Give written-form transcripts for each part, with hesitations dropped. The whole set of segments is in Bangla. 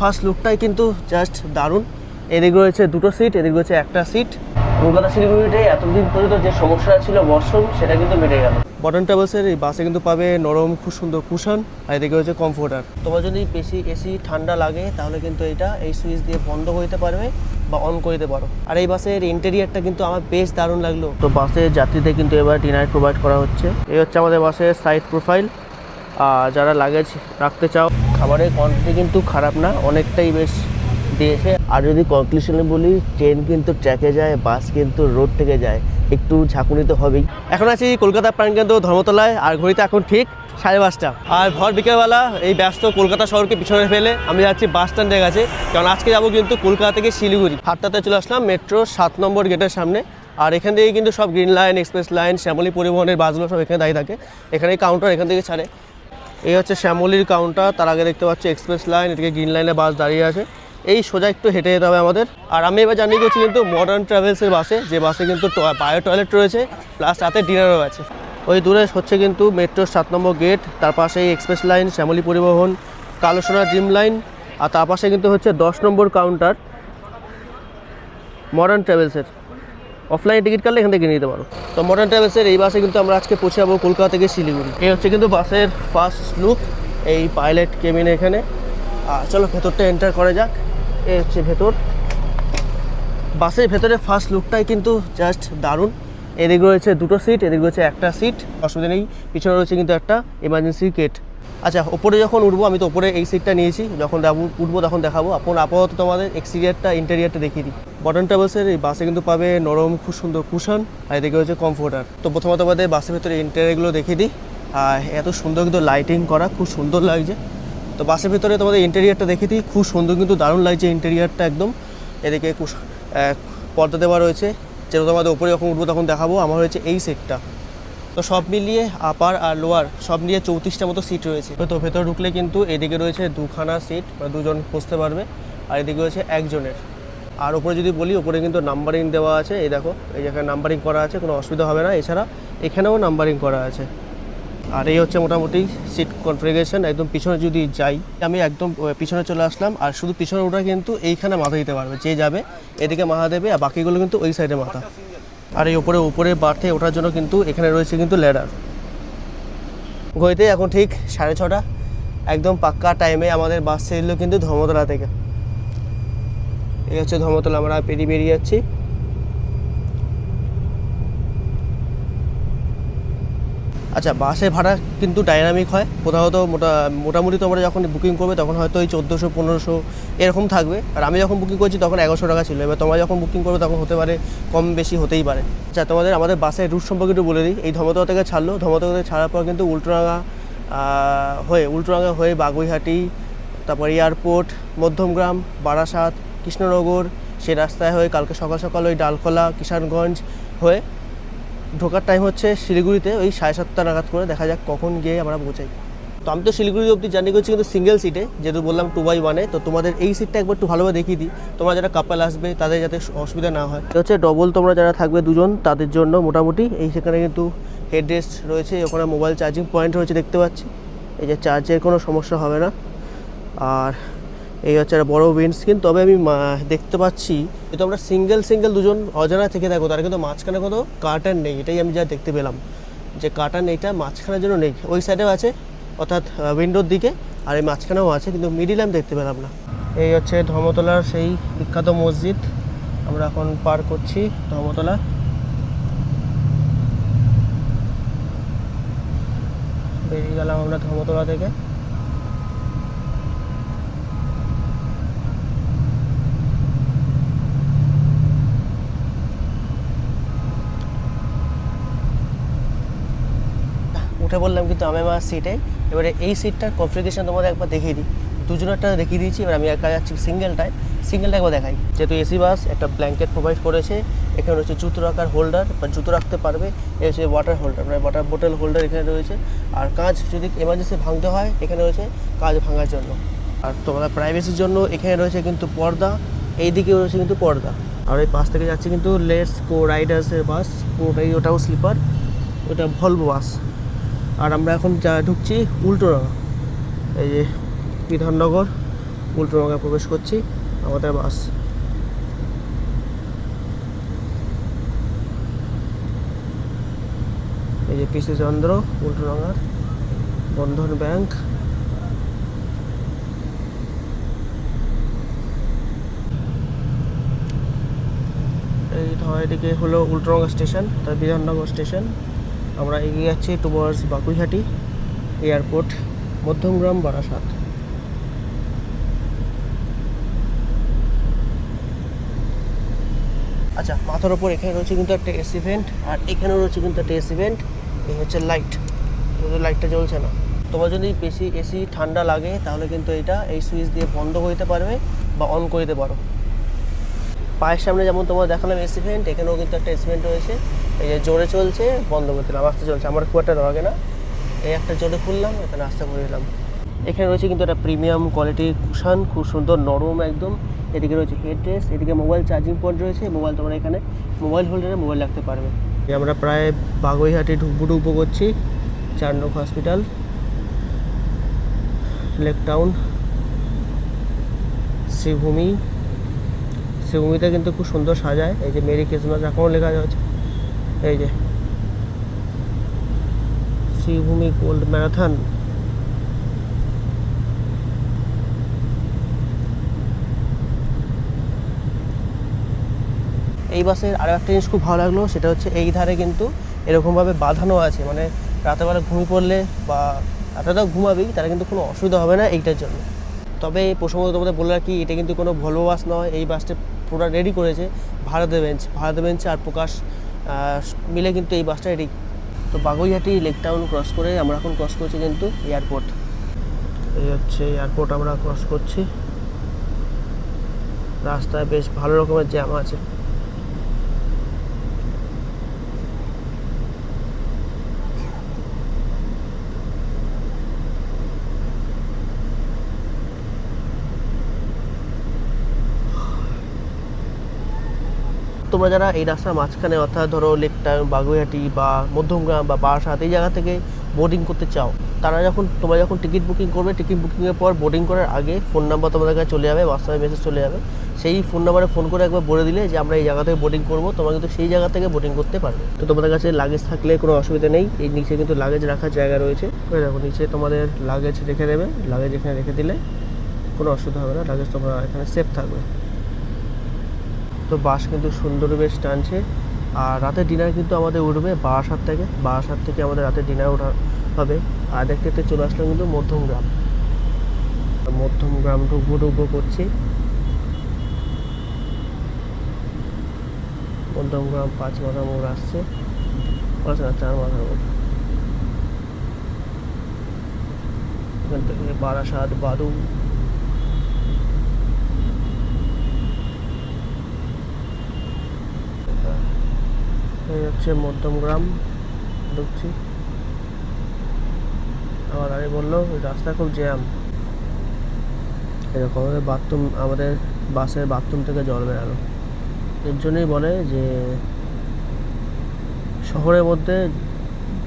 ফার্স্ট লুকটাই কিন্তু জাস্ট দারুণ। এদিকে রয়েছে দুটো সিট, এদিকে রয়েছে একটা সিট। কলকাতা শিলিগুড়িতে এতদিন পর্যন্ত যে সমস্যাটা ছিল ওয়াশরুম, সেটা কিন্তু মিটে গেল। মডার্ন ট্রাভেলসের এই বাসে কিন্তু পাবে নরম খুব সুন্দর কুশন, আর এদিকে রয়েছে কমফোর্টার। তোমার যদি বেশি এসি ঠান্ডা লাগে তাহলে কিন্তু এই সুইচ দিয়ে বন্ধ করতে পারবে বা অন করে দিতে পারো। আর এই বাসের ইন্টেরিয়ারটা কিন্তু আমার বেশ দারুণ লাগলো। তো বাসের যাত্রীদের কিন্তু এবার ডিনার প্রোভাইড করা হচ্ছে। এই হচ্ছে আমাদের বাসের সাইড প্রোফাইল। যারা লাগেজ রাখতে চাও, খাবারের কোয়ান্টিটি কিন্তু খারাপ না, অনেকটাই বেশ দিয়েছে। আর যদি কনক্লুশনে বলি, ট্রেন কিন্তু ট্র্যাকে যায়, বাস কিন্তু রোড থেকে যায়, একটু ঝাঁকুনি তো হবেই। এখন আছি কলকাতার প্রাণকেন্দ্র ধর্মতলায়, আর ঘড়িতে এখন ঠিক 5:30। আর ভর বিকেলবেলা এই ব্যস্ত কলকাতা শহরকে পিছনে ফেলে আমি যাচ্ছি বাস স্ট্যান্ডের কাছে, কারণ আজকে যাবো কিন্তু কলকাতা থেকে শিলিগুড়ি। 7টাতে চলে আসলাম মেট্রো 7 নম্বর গেটের সামনে। আর এখান থেকে কিন্তু সব green line, express line, Shyamoli পরিবহনের বাসগুলো সব এখানে দাঁড়িয়ে থাকে। এখানে কাউন্টার, এখান থেকে ছাড়ে। এই হচ্ছে শ্যামলীর কাউন্টার, তার আগে দেখতে পাচ্ছি এক্সপ্রেস লাইন, এদিকে গ্রিন লাইনের বাস দাঁড়িয়ে আছে। এই সোজা একটু হেঁটে যেতে হবে আমাদের। আর আমি এবার জানিয়ে গেছি কিন্তু মডার্ন ট্রাভেলসের বাসে, যে বাসে কিন্তু বায়ো টয়লেট রয়েছে, প্লাস রাতে ডিনারও আছে। ওই দূরে হচ্ছে কিন্তু মেট্রোর 7 নম্বর গেট, তার পাশে এক্সপ্রেস লাইন, শ্যামলী পরিবহন, কালোসোনা ড্রিম লাইন, আর তার পাশে কিন্তু হচ্ছে 10 নম্বর কাউন্টার মডার্ন ট্রাভেলসের। অফলাইনে টিকিট কাটলে এখান থেকে কিনে নিতে পারো। তো মডার্ন ট্রাভেলসের এই বাসে কিন্তু আমরা আজকে পৌঁছে যাবো কলকাতা থেকে শিলিগুড়ি। এই হচ্ছে কিন্তু বাসের ফার্স্ট লুক, এই পাইলট কেবিন এখানে। চলো ভেতরটা এন্টার করা যাক। এই হচ্ছে ভেতর। বাসের ভেতরে ফার্স্ট লুকটাই কিন্তু জাস্ট দারুণ। এদিকে রয়েছে দুটো সিট, এদিকে রয়েছে একটা সিট, অসুবিধা নেই। পিছনে রয়েছে কিন্তু একটা এমার্জেন্সি গেট। আচ্ছা, ওপরে যখন উঠবো, আমি তো ওপরে এই সিটটা নিয়েছি, যখন উঠবো তখন দেখাবো। আপাতত তোমাদের এক্সটিরিয়ারটা ইন্টেরিয়ারটা দেখিয়ে দিই। মডার্ন ট্রাভেলসের এই বাসে কিন্তু পাবে নরম খুব সুন্দর কুশন, আর এদিকে হচ্ছে কমফোর্টার। তো প্রথমত আমাদের বাসের ভেতরে ইন্টেরিয়ারগুলো দেখিয়ে দিই। আর এত সুন্দর কিন্তু লাইটিং করা, খুব সুন্দর লাগছে। তো বাসের ভেতরে তোমাদের ইন্টেরিয়ারটা দেখিয়ে দিই, খুব সুন্দর কিন্তু দারুণ লাগছে ইন্টেরিয়ারটা একদম। এদিকে পর্দা দেওয়া রয়েছে, যেটা তোমাদের ওপরে যখন উঠবো তখন দেখাবো। আমার হয়েছে এই সিটটা। তো সব মিলিয়ে আপার আর লোয়ার সব নিয়ে 34টা মতো সিট রয়েছে। তো ভেতরে ঢুকলে কিন্তু এদিকে রয়েছে দুখানা সিট, মানে দুজন বসতে পারবে, আর এদিকে রয়েছে একজনের। আর ওপরে যদি বলি, ওপরে কিন্তু নাম্বারিং দেওয়া আছে। এই দেখো, এই জায়গায় নাম্বারিং করা আছে, কোনো অসুবিধা হবে না। এছাড়া এখানেও নাম্বারিং করা আছে। আর এই হচ্ছে মোটামুটি সিট কনফিগারেশন। একদম পিছনে যদি যাই, আমি একদম পিছনে চলে আসলাম। আর শুধু পিছনে ওটা কিন্তু এইখানে মাথা দিতে পারবে, যে যাবে এদিকে মাথা দেবে, আর বাকিগুলো কিন্তু ওই সাইডে মাথা। আর এই উপরে বার্থে ওঠার জন্য কিন্তু এখানে রয়েছে কিন্তু ল্যাডার। ঘড়িতে এখন ঠিক 6:30, একদম পাক্কা টাইমে আমাদের বাস ছেড়ে কিন্তু ধর্মতলা থেকে। এই হচ্ছে ধর্মতলা, আমরা বেরিয়ে যাচ্ছি। আচ্ছা, বাসের ভাড়া কিন্তু ডাইনামিক হয়। প্রধানত মোটামুটি তোমরা যখন বুকিং করবে তখন হয়তো ওই 1400-1500 এরকম থাকবে। আর আমি যখন বুকিং করছি তখন 1100 টাকা ছিল। এবার তোমরা যখন বুকিং করবে তখন হতে পারে কম বেশি হতেই পারে। আচ্ছা, আমাদের বাসের রুট সম্পর্কে একটু বলে দিই। এই ধর্মতলা থেকে ছাড়লো, ধর্মতলা থেকে ছাড়ার পর কিন্তু উল্টোডাঙা হয়ে বাগুইহাটি, তারপর এয়ারপোর্ট, মধ্যমগ্রাম, বারাসাত, কৃষ্ণনগর, সে রাস্তায় হয়ে কালকে সকাল সকাল ওই ডালখোলা, কিষানগঞ্জ হয়ে ঢোকার টাইম হচ্ছে শিলিগুড়িতে ওই 7:30 নাগাদ করে। দেখা যাক কখন গিয়ে আমরা পৌঁছাই। তো আমি তো শিলিগুড়ি অবধি জার্নি করছি কিন্তু সিঙ্গেল সিটে, যেহেতু বললাম 2x1-এ। তো তোমাদের এই সিটটা একবার একটু ভালোভাবে দেখিয়ে দিই, তোমরা যারা কাপল আসবে তাদের যাতে অসুবিধা না হয়। এটা হচ্ছে ডবল, তোমরা যারা থাকবে দুজন তাদের জন্য মোটামুটি। এই সেখানে কিন্তু হেডরেস্ট রয়েছে, ওখানে মোবাইল চার্জিং পয়েন্ট রয়েছে দেখতে পাচ্ছি। এই যে চার্জের কোনো সমস্যা হবে না। আর এই হচ্ছে একটা বড়ো উইন্ড স্ক্রিন। তবে আমি দেখতে পাচ্ছি যে তোমরা সিঙ্গেল দুজন অজানা থেকে দেখো, তারা কিন্তু মাঝখানে কোনো কার্টান নেই। এটাই আমি যা দেখতে পেলাম, যে কার্টান এইটা মাঝখানের জন্য নেই। ওই সাইডেও আছে, অর্থাৎ উইন্ডোর দিকে, আর এই মাঝখানেও আছে, কিন্তু মিডিল আমি দেখতে পেলাম না। এই হচ্ছে ধর্মতলার সেই বিখ্যাত মসজিদ। আমরা এখন পার করছি ধর্মতলা। বেরিয়ে গেলাম আমরা ধর্মতলা থেকে। উঠে বললাম কিন্তু আমি আমার সিটে। এবারে এই সিটটার কনফিগারেশন তোমাদের একবার দেখিয়ে দিই। দুজনেরটা দেখিয়ে দিয়েছি, এবার আমি একা যাচ্ছি সিঙ্গেলটা একবার দেখাই। যেহেতু এসি বাস, একটা ব্ল্যাঙ্কেট প্রোভাইড করেছে। এখানে রয়েছে জুতো রাখার হোল্ডার, বা জুতো রাখতে পারবে। এই হচ্ছে ওয়াটার হোল্ডার, মানে ওয়াটার বোতল হোল্ডার এখানে রয়েছে। আর কাঁচ যদি এমার্জেন্সি ভাঙতে হয়, এখানে রয়েছে কাঁচ ভাঙার জন্য। আর তোমরা প্রাইভেসির জন্য এখানে রয়েছে কিন্তু পর্দা, এই দিকে রয়েছে কিন্তু পর্দা। আর এই পাশ থেকে যাচ্ছে কিন্তু লেটস গো রাইডার্সের বাস, পুরোটাই ওটাও স্লিপার, ওটা ভলভো বাস। আর আমরা এখন ঢুকছি উল্টোডাঙা। এই যে বিধাননগর উল্টোডাঙায় প্রবেশ করছি, আমাদের বাস। এই যে পিসি চন্দ্র, উল্টোডাঙার বন্ধন ব্যাংক। এই ধর এদিকে হলো উল্টোডাঙা স্টেশন, তার বিধাননগর স্টেশন। আমরা এগিয়ে যাচ্ছি টুয়ার্ডস বাকুইহাটি এয়ারপোর্ট, মধ্যমগ্রাম, বারাসাত। আচ্ছা, মাথার ওপর এখানে রয়েছে কিন্তু একটা এসি ভেন্ট, আর এখানেও রয়েছে কিন্তু একটা এসি ভেন্ট। এই হচ্ছে লাইট, কিন্তু লাইটটা জ্বলছে না। তোমার যদি বেশি এসি ঠান্ডা লাগে তাহলে কিন্তু এই সুইচ দিয়ে বন্ধ করতে পারবে বা অন করে দিতে পারো। পায়ের সামনে যেমন তোমার দেখালাম এসি ভেন্ট, এখানেও কিন্তু একটা এসি ভেন্ট রয়েছে। এই যে জোরে চলছে, বন্ধ করে দিলাম, আস্তে চলছে, আমার খুব একটা লাগে না। এই একটা জোরে খুললাম, এখানে আস্তে করে দিলাম। এখানে রয়েছে কিন্তু একটা প্রিমিয়াম কোয়ালিটির কুশন, খুব সুন্দর নরম একদম। এদিকে রয়েছে হেডরেস্ট, এদিকে মোবাইল চার্জিং পয়েন্ট রয়েছে, মোবাইল তোমরা এখানে মোবাইল হোল্ডারে মোবাইল রাখতে পারবে। আমরা প্রায় বাগুইহাটি ঢুকবো করছি, 4 নং হসপিটাল, লেক টাউন, শ্রীভূমিতে কিন্তু খুব সুন্দর সাজায়। এই যে মেরি ক্রিসমাস এখনও লেখা যাচ্ছে। এই যে শ্রীভূমি গোল্ড ম্যারাথন। এই বাসের আরও একটা জিনিস খুব ভালো লাগলো, সেটা হচ্ছে এই ধারে কিন্তু এরকমভাবে বাঁধানো আছে, মানে রাতেরবেলা ঘুমিয়ে পড়লে বা রাতে ঘুমাবেই, তারা কিন্তু কোনো অসুবিধা হবে না এইটার জন্য। তবে এই প্রসঙ্গত তোমাদের বলে রাখি, এটা কিন্তু কোনো ভলভো বাস নয়, এই বাসটা পুরো রেডি করেছে ভারত বেঞ্চ আর প্রকাশ মিলে কিন্তু এই বাসটা রেডি। তো বাগুইহাটি লেক টাউন ক্রস করে আমরা এখন ক্রস করছি কিন্তু এয়ারপোর্ট। এই হচ্ছে এয়ারপোর্ট, আমরা ক্রস করছি। রাস্তায় বেশ ভালো রকমের জ্যাম আছে। তোমরা যারা এই রাস্তার মাঝখানে, অর্থাৎ ধরো লেক টাউন, বাগুইহাটি বা মধ্যমগ্রাম বা বারাসাত এই জায়গা থেকে বোর্ডিং করতে চাও, তোমরা যখন টিকিট বুকিং করবে, টিকিট বুকিংয়ের পর বোর্ডিং করার আগে ফোন নাম্বার তোমাদের কাছে চলে যাবে, হোয়াটসঅ্যাপে মেসেজ চলে যাবে। সেই ফোন নাম্বারে ফোন করে একবার বলে দিলে যে আমরা এই জায়গা থেকে বোর্ডিং করবো, তোমরা কিন্তু সেই জায়গা থেকে বোর্ডিং করতে পারবে। তো তোমাদের কাছে লাগেজ থাকলে কোনো অসুবিধা নেই, এই নিচে কিন্তু লাগেজ রাখার জায়গা রয়েছে। ওই দেখো নিচে তোমাদের লাগেজ রেখে দেবে, লাগেজ এখানে রেখে দিলে কোনো অসুবিধা হবে না, লাগেজ তোমরা এখানে সেফ থাকবে। তো বাস কিন্তু সুন্দর বেশ টানছে। আর রাতের ডিনার কিন্তু আমাদের উঠবে বারাসাত থেকে আমাদের রাতের ডিনার ওঠা হবে। আর দেখতে চলে আসলাম কিন্তু মধ্যমগ্রাম ঢুকবো করছি। মধ্যমগ্রাম 5 মাথা মোড় আসছে, 4 মাথার মোড়। এখান থেকে বারাসাত, বাদু, এই হচ্ছে মধ্যমগ্রাম ঢুকছি। আমার আগে বললো রাস্তা খুব জ্যাম। এরকম আমাদের বাসের বাথরুম থেকে জল বেরালো। এর জন্যই বলে যে শহরের মধ্যে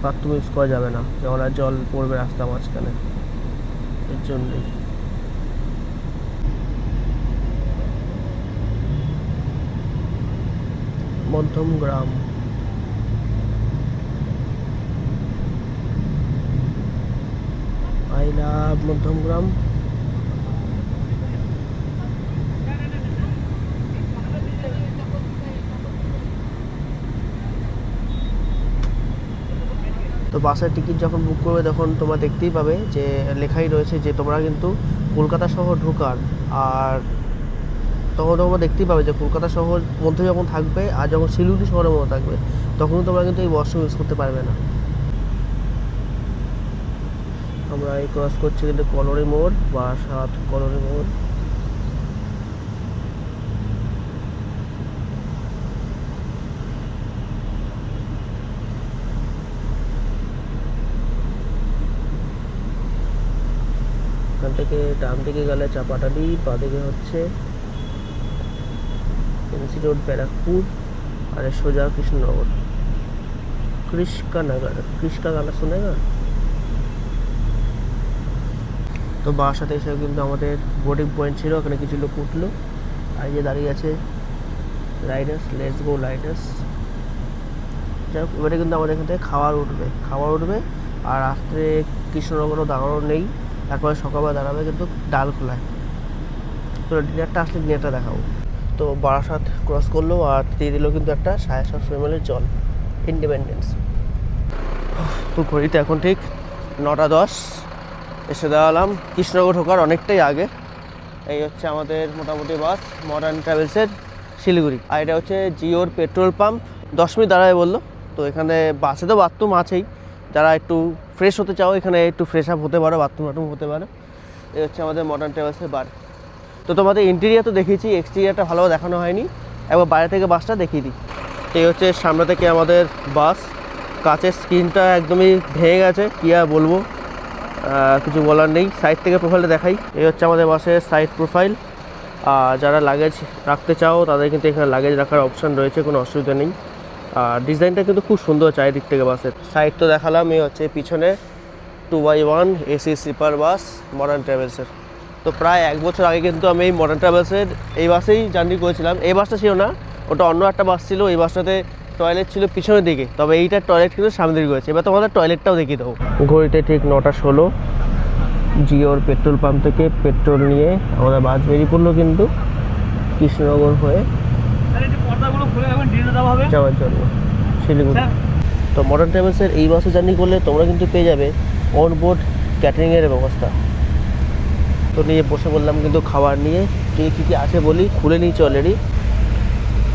বাথরুম ইউজ করা যাবে না, কেননা জল পড়বে রাস্তা মাঝখানে, এর জন্যই। Madhyamgram, I love Madhyamgram. তো বাসের টিকিট যখন বুক করবে তখন তোমরা দেখতেই পাবে যে লেখাই রয়েছে যে তোমরা কিন্তু কলকাতা শহর ঢোকার, আর তখন তোমরা দেখতেই পাবে যে কলকাতা শহর মধ্যে যখন থাকবে আর যখন শিলিগুড়ি শহরের মধ্যে থাকবে তখন তোমরা কিন্তু এই ওয়াশরুম ইউজ করতে পারবে না। আমরা এই ক্রস করছি কিন্তু কলোনি মোড়, বারাসাত কলোনি মোড়। এখান থেকে ডান দিকে গেলে চাপাটালি, বাঁদিকে হচ্ছে এমসি রোড ব্যারাকপুর, আর সোজা কৃষ্ণনগর, কৃষ্ণনগর শুনেগা। তো বাসাতে এসে কিন্তু আমাদের বোর্ডিং পয়েন্ট ছিল, ওখানে কিছু লোক উঠলো, আর যে দাঁড়িয়ে আছে রাইডার্স, লেটস গো রাইডার্স। যাই হোক, এবারে কিন্তু আমাদের এখান থেকে খাবার উঠবে আর রাত্রে কৃষ্ণনগরও দাঁড়ানো নেই, একবার সকালবেলা দাঁড়াবে কিন্তু ডালখোলায়। তো ডিনারটা আসলে ডিনারটা দেখাবো। তো বারাসাত ক্রস করলো আর দিয়ে দিল কিন্তু একটা 750 ml জল, ইন্ডিপেন্ডেন্স। তো ঘড়িতে এখন ঠিক 9:10 এসে দাঁড়ালাম কৃষ্ণনগর ঢোকার অনেকটাই আগে। এই হচ্ছে আমাদের মোটামুটি বাস মডার্ন ট্রাভেলসের শিলিগুড়ি, আর এটা হচ্ছে জিওর পেট্রোল পাম্প। 10 মিনিট দাঁড়ায় বললো। তো এখানে বাসে তো বাথরুম আছেই, যারা একটু ফ্রেশ হতে চাও এখানে একটু ফ্রেশ আপ হতে পারো, বাথরুম হতে পারো। এই হচ্ছে আমাদের মডার্ন ট্রাভেলসের বার। তো তোমাদের ইন্টেরিয়ার তো দেখিয়েছি, এক্সটেরিয়ারটা ভালোভাবে দেখানো হয়নি, একবার বাইরে থেকে বাসটা দেখিয়ে দিই। এই হচ্ছে সামনে থেকে আমাদের বাস, কাচের স্ক্রিনটা একদমই ভেঙে গেছে, কী আর বলবো, কিছু বলার নেই। সাইড থেকে প্রোফাইলটা দেখাই। এই হচ্ছে আমাদের বাসের সাইড প্রোফাইল। আর যারা লাগেজ রাখতে চাও তাদের কিন্তু এখানে লাগেজ রাখার অপশান রয়েছে, কোনো অসুবিধা নেই। আর ডিজাইনটা কিন্তু খুব সুন্দর চারিদিক থেকে বাসের। সাইড তো দেখালাম, এই হচ্ছে পিছনে 2x1 AC sleeper bus modern ট্রাভেলসের। তো প্রায় 1 বছর আগে কিন্তু আমি এই মডার্ন ট্রাভেলসের এই বাসেই জার্নি করেছিলাম। এই বাসটা ছিল না, ওটা অন্য একটা বাস ছিল। এই বাসটাতে টয়লেট ছিল পিছনের দিকে, তবে এইটার টয়লেট কিন্তু সামনের দিকে রয়েছে। এবার তোমাদের টয়লেটটাও দেখিয়ে দেবো। ঘড়িতে ঠিক 9:16 জিওর পেট্রোল পাম্প থেকে পেট্রোল নিয়ে আমাদের বাস বেরিয়ে পড়লো কিন্তু কৃষ্ণনগর হয়ে যাওয়ার জন্য শিলিগুড়ি। তো মডার্ন ট্রাভেলসের এই বাসে জার্নি করলে তোমরা কিন্তু পেয়ে যাবে অনবোর্ড ক্যাটারিংয়ের ব্যবস্থা। তো নিয়ে বসে বললাম কিন্তু খাবার নিয়ে, কী কী আছে বলি, খুলে নিয়েছি অলরেডি।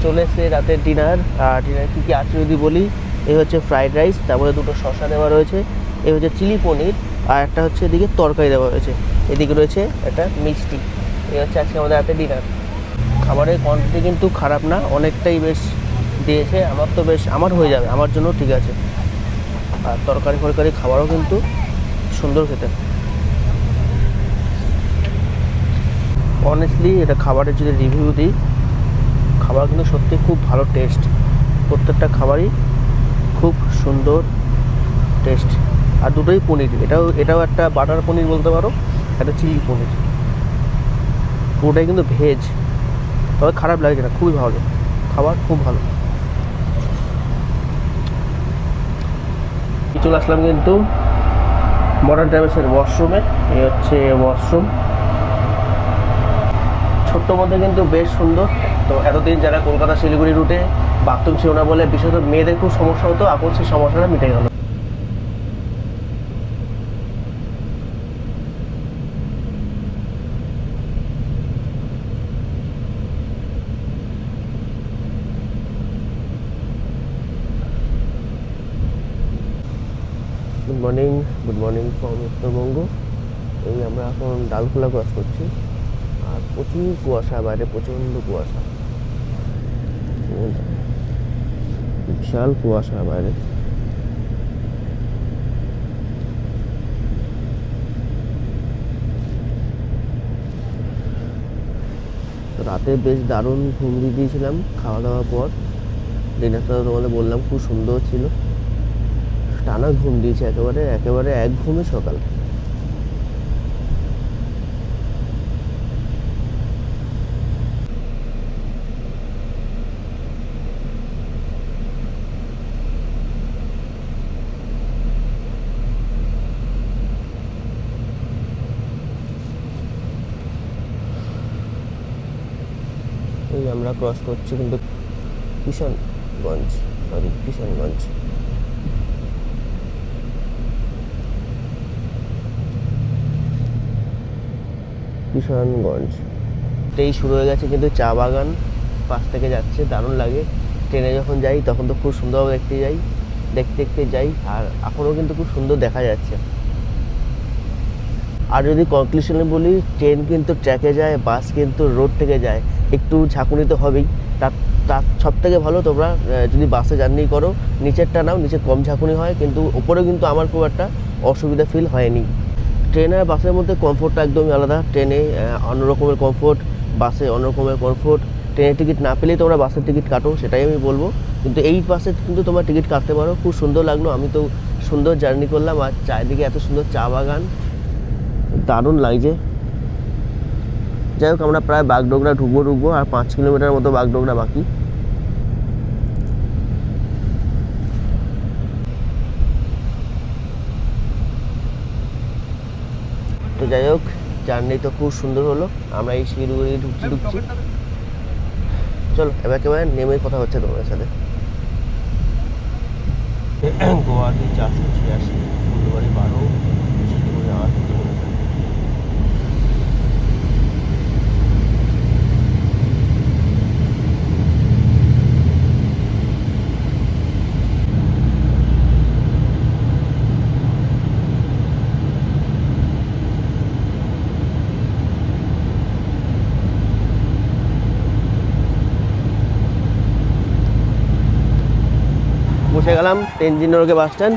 চলে এসে রাতের ডিনার। আর ডিনার কী কী আছে যদি বলি, এই হচ্ছে ফ্রাইড রাইস, তারপরে 2টো শসা দেওয়া রয়েছে, এই হচ্ছে চিলি পনির, আর একটা হচ্ছে এদিকে তরকারি দেওয়া রয়েছে, এদিকে রয়েছে একটা মিষ্টি। এই হচ্ছে আজকে আমাদের রাতের ডিনার। খাবারের কোয়ান্টিটি কিন্তু খারাপ না, অনেকটাই বেশ দিয়েছে। আমার হয়ে যাবে, আমার জন্য ঠিক আছে। আর তরকারি ফরকারি খাবারও কিন্তু সুন্দর খেতে। অনেস্টলি এটা খাবারের যদি রিভিউ দিই, খাবার কিন্তু সত্যি খুব ভালো টেস্ট, প্রত্যেকটা খাবারই খুব সুন্দর টেস্ট। আর দুটোই পনির, এটাও একটা বাটার পনির বলতে পারো, একটা চিলি পনির, পুরোটাই কিন্তু ভেজ। তবে খারাপ লাগছে না, খুবই ভালো খাবার, খুব ভালো। চলে আসলাম কিন্তু মডার্ন ট্রাভেলসের ওয়াশরুমে। এই হচ্ছে ওয়াশরুম, ছোট্ট মধ্যে কিন্তু বেশ সুন্দর। তো এতদিন যারা কলকাতা শিলিগুড়ি রুটে বাথরুম ছিল না বলে বিশেষত মেয়েদের খুব সমস্যা হতো, এখন সেই সমস্যাটা মিটে গেল। Good morning from Uttarbanga. এই আমরা এখন ডালখোলা ক্রস করছি, আর প্রচুর কুয়াশা, বাইরে প্রচণ্ড কুয়াশা, বিশাল কুয়াশা বাইরে। রাতে বেশ দারুণ ঘুম দিয়ে দিয়েছিলাম খাওয়া দাওয়ার পর। ডিনারটা তোমাদের বললাম খুব সুন্দর ছিল, টানা ঘুম দিয়েছে একেবারে এক ঘুমে সকাল। এই আমরা ক্রস করছি কিন্তু কিষানগঞ্জ। এই শুরু হয়ে গেছে কিন্তু চা বাগান, পাশ থেকে যাচ্ছে, দারুণ লাগে। ট্রেনে যখন যাই তখন তো খুব সুন্দরভাবে দেখতে যাই, আর এখনও কিন্তু খুব সুন্দর দেখা যাচ্ছে। আর যদি কনক্লুশনে বলি, ট্রেন কিন্তু ট্র্যাকে যায়, বাস কিন্তু রোড থেকে যায়, একটু ঝাঁকুনি তো হবেই। তার সব থেকে ভালো তোমরা যদি বাসে জার্নি করো নিচেরটা নাও, নিচে কম ঝাঁকুনি হয়, কিন্তু ওপরে কিন্তু আমার খুব একটা অসুবিধা ফিল হয়নি। ট্রেন আর বাসের মধ্যে কমফোর্টটা একদমই আলাদা। ট্রেনে অন্য রকমের কমফোর্ট, বাসে অন্য রকমের কমফোর্ট। ট্রেনের টিকিট না পেলেই তোমরা বাসের টিকিট কাটো, সেটাই আমি বলবো। কিন্তু এই বাসে কিন্তু তোমরা টিকিট কাটতে পারো, খুব সুন্দর লাগলো। আমি তো সুন্দর জার্নি করলাম, আর চারিদিকে এত সুন্দর চা বাগান, দারুণ লাগছে। যাই হোক, আমরা প্রায় বাগডোগরা ঢুকবো আর 5 কিলোমিটার মতো বাগডোগরা বাকি। তো যাই হোক, জার্নি তো খুব সুন্দর হলো। আমরা এই শিলিগুড়ি ঢুকছি। চলো এবার একেবারে নেমে কথা হচ্ছে তোমাদের সাথে। গুয়াহাটি 486, ফুলবাড়ি 12, শিলিগুড়ি 8 কিলোমিটার। বসে গেলাম তেনজিং নরগে বাস স্ট্যান্ড।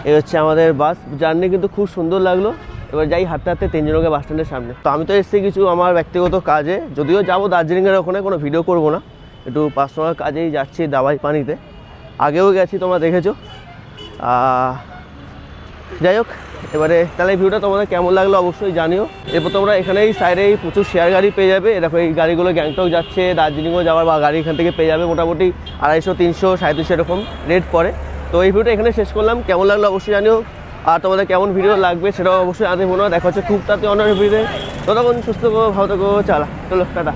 এই হচ্ছে আমাদের বাস জার্নি, কিন্তু খুব সুন্দর লাগলো। এবার যাই হাঁটতে তেনজিং নরগে বাস স্ট্যান্ডের সামনে। তো আমি তো এসেছি কিছু আমার ব্যক্তিগত কাজে, যদিও যাবো দার্জিলিংয়ের ওখানে, কোনো ভিডিও করব না, একটু পার্সোনাল কাজেই যাচ্ছি দাবাই পানিতে। আগেও গেছি, তোমরা দেখেছো। যাই হোক, এবারে তাহলে এই ভিডিওটা তোমাদের কেমন লাগলো অবশ্যই জানিও। এরপর তোমরা এখানেই সাইডেই প্রচুর শেয়ার গাড়ি পেয়ে যাবে। দেখো এই গাড়িগুলো গ্যাংটক যাচ্ছে, দার্জিলিংও যাওয়ার বা গাড়ি এখান থেকে পেয়ে যাবে। মোটামুটি 250, 300, 350 এরকম রেট পড়ে। তো এই ভিডিওটা এখানে শেষ করলাম। কেমন লাগলো অবশ্যই জানিও, আর তোমাদের কেমন ভিডিও লাগবে সেটাও অবশ্যই আগে মনে হয়। দেখা হচ্ছে খুব তাতে অন্য ভিডিওতে। ততক্ষণ সুস্থ থাকো, ভালো থাকো, চলো টাটা।